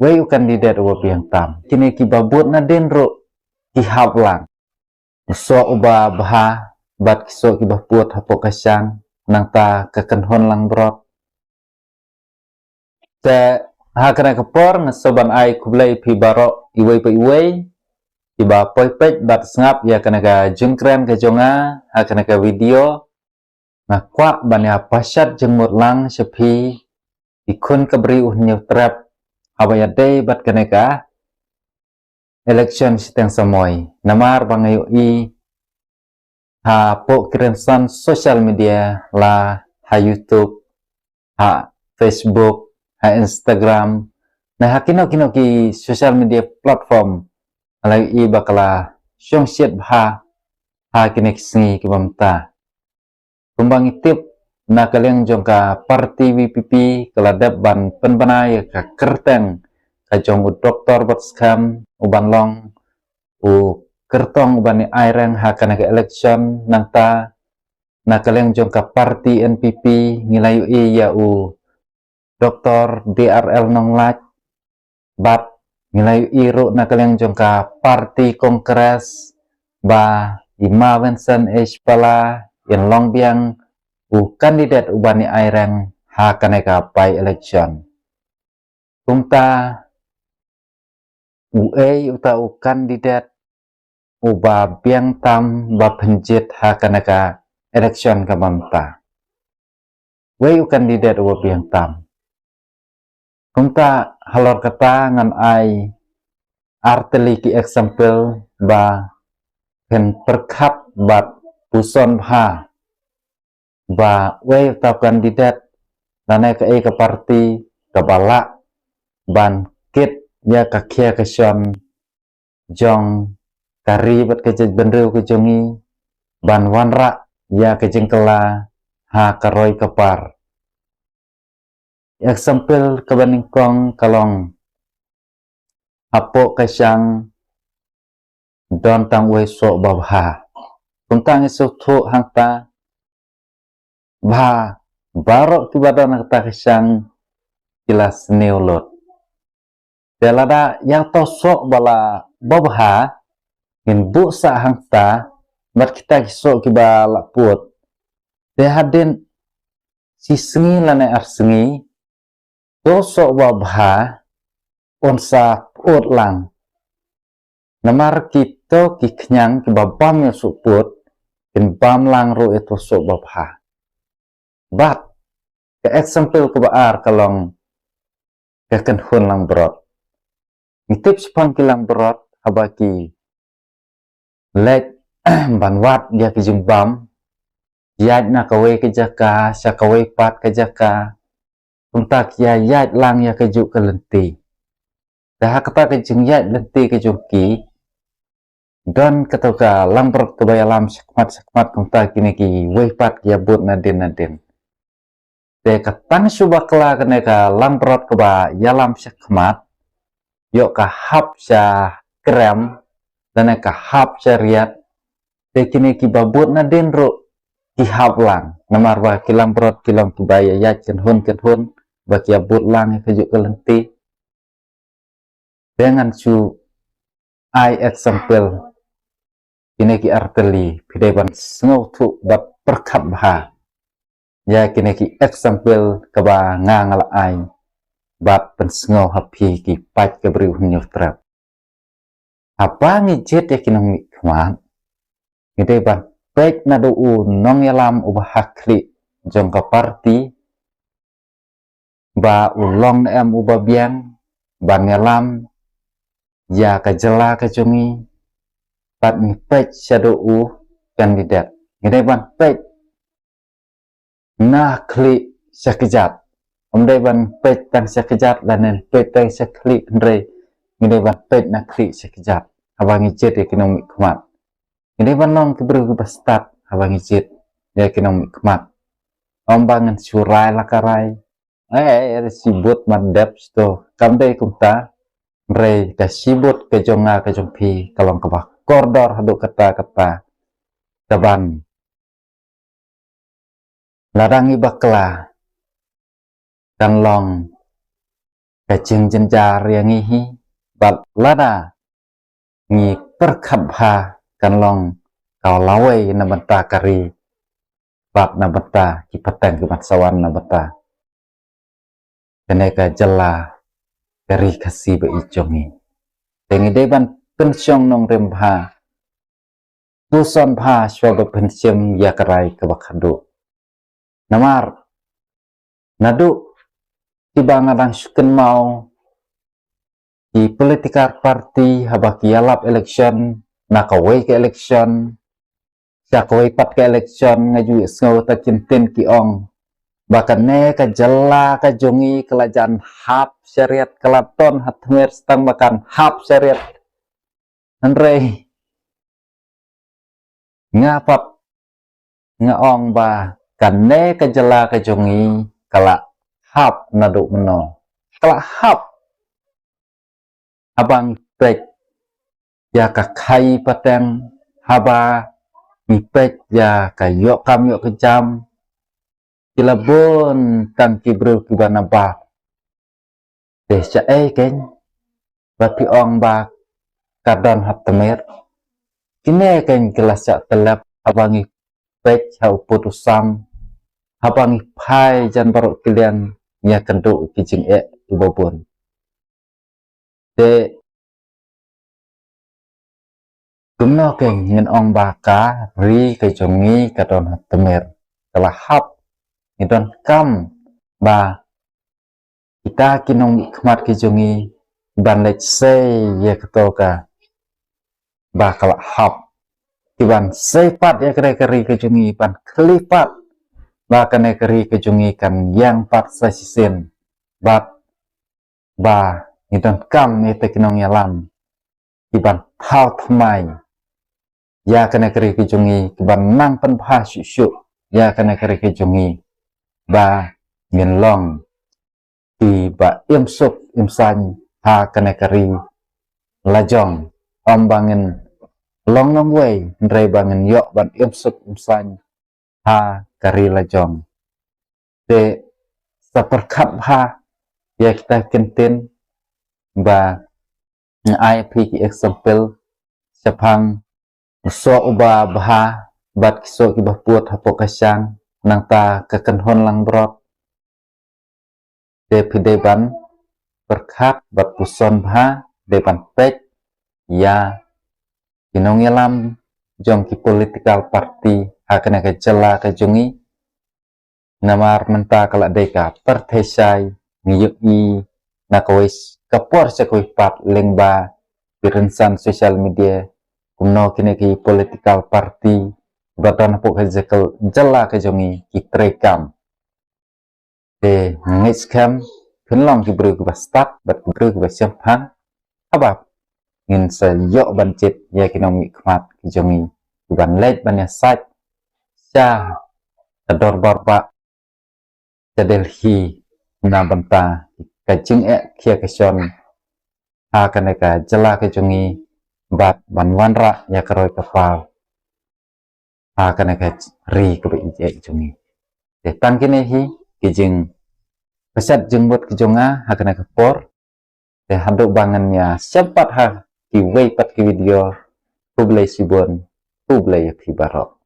Wayu kandidat uba piang tam. Kini kibabut na denro kihap lang. So uba baha bat kiso kibaput hapok kasyang nang ta kakenhon lang brot. Te hakana kapor na soban ay kublay pi barok iway pa iway. Iba poipet bat sengap ya kana ka jungkren ka jonga hakana ka video. Nah kwa banya pasyat jengmut lang sepi ikun kabri uhnyo trap abaya day bat kaneka election sitang samoy namar bangayo i ha po kirensan social media la ha YouTube ha Facebook ha Instagram nah hakino kino ki social media platform alay i bakala syong syet ha kinek singi kibamta kumbang itip na kaliang jong ka parti WPP keladap ban penbanay ka kerteng ka jong u doktor bat skam uban long u kertong uban ni airang ha kana ka election nang ta na kaliang jong ka parti NPP ngilayu i ya u doktor DRL nong laj bat ngilayu i ru na kaliang jong ka parti kongres ba Ima Vincent H. Pala yang long biang kandidat ubani airang ha kaneka by election. Kumta uta kandidat uba biang tam ba penjit ha kaneka election kamamta. Kandidat uba biang tam. Kumta halor kata ngan ai arteli ki example ba ken perkap bat puson ha ba uta kandidat nanai ke parti kabala ban kit ya kakia kesyon jong kari bat kejej benreu ke jongi ban wanra ya kejengkela ha karoi kapar example kebaningkong kalong apo kesyang don tang we so babha kuntang isu tu hangta ba barok tibada nakta kesyang kilas neolot delada yang tosok bala babha in bu sa hangta mat kita kisok kiba laput de hadin si sengi lane arsengi tosok babha onsa ut lang namar kita kiknyang kiba bam ya suput in bam lang ro itu sok babha bat ke example kebaar kalong kekenhun lang brot ngitip sepang kilang brot habaki lek banwat dia kejumbam yad na kawe kejaka sya kawe pat kejaka untak ya yad lang ya kejuk kelenti dah kata kejung yad lenti kejuki dan ketoka lang brot kebayalam sakmat kuntak kini ki we pat ya but nadin de katang subakla keneka lamprot keba yalam sakmat yok ka hap sya krem dan ka hap sya riat de kini ki babut na denro ki hap lang namar ba ki lamprot ki long kibaya ya ken hun ba ki abut lang ke juk kelenti dengan su ai example kini ki arteli pideban sengau tu bat perkap bah ya kini ki example keba ngangal ai bat pensengau hapi ki pat kebri hunyo trap apa ngijet ya kinong kmat ngide ban baik na do nong yalam ubah hakli jong ka parti ba ulong na em ubah biang ban yalam ya kajela kajongi bat ni baik shadow kandidat ngide ban baik nah klik sekejap ban pet tang sekejap dan pet tang seklik ndre ngide ban pet na klik sekejap abang ijet ya kinong kmat ngide ban long kebru bastat abang ijet ya kinong kmat ombangan surai lakarai sibut mandap sto kamde kumta ndre ka sibut ke jonga ke jompi kalong kebah kordor haduk kata taban larangi bakla kan long kajeng jenjar yang ihi bat lada ngi perkabha kanlong kau lawai na benta kari bat na benta kipatang kimat sawan na benta keneka jela kari kasih beijongi tengi deban pensiong nong rembha tuson pha shwa pensiam ya karai kebakadu namar nadu tiba ngadang syuken mau di political party habaki yalap election nakawai ke election sakawai pat ke election ngaju isngau ta cintin ki ong bahkan ne ka jela ka jongi kelajan hap syariat kelaton hatmer stang makan hap syariat andre ngapap ngaong ba kane ka jela ka jongi kala hap nadu meno kala hap abang pek ya ka khai pateng haba mipek ya ka yok kam yok kejam kilabon tang kibru kibana ba desya ken bati ong ba kadon hatmer kine ken kelas yak telap abangi pek hau putusam abangi pai jan barok kilian nya kenduk kijing ibobon de kumno ken ngin ong baka ri ke jongi kadon hatmer telah hap ngidon kam ba kita kinong ikmat ke jongi ban lech se ye ketoka ba kala hap iban sepat ya kere keri ke jongi ban kelipat ba kene keri ke jongi kan yang pat sasisin bat ba ngidon kam ite kinong yalam iban thao thmai ya kene keri ke jongi iban nang pen pha syu ya kene keri ke jongi ba ngin long di ba im sup im san ha kene keri lajong om bangin long nong wei ndrei bangin yok ban im sup im san ha keri lajong de seperkap ha ya kita kentin ba IP example sepang so uba bah bat kiso ki bahpuat hapok kasyang nang ta kekenhon lang brot de pideban berkap bat puson bah depan pek ya kinong yalam jong ki political party hakana ke jela ke jongi namar menta kala deka pertesai ngiyui nakawis kapor sekoi pat lengba pirensan sosial media kumno kini ki political party badan pok hezekel jela ke jongi ki trekam de ngitskam kunlong ki bru ki bastat bat bru ki basyampan abap ngin sayok bancit ya kinong ikmat ki jongi ban lej ban ya sat sya tador barba Delhi na banta kajing kia kesyon ha kaneka jela ke jongi bat ban wanra ya keroi kapal ha kaneka ri ke be jongi de tang kene hi kijing pesat jengbot ke jonga ha kaneka por de haduk bangan ya sempat ha ki wei pat ki video publish sibon publish ki barok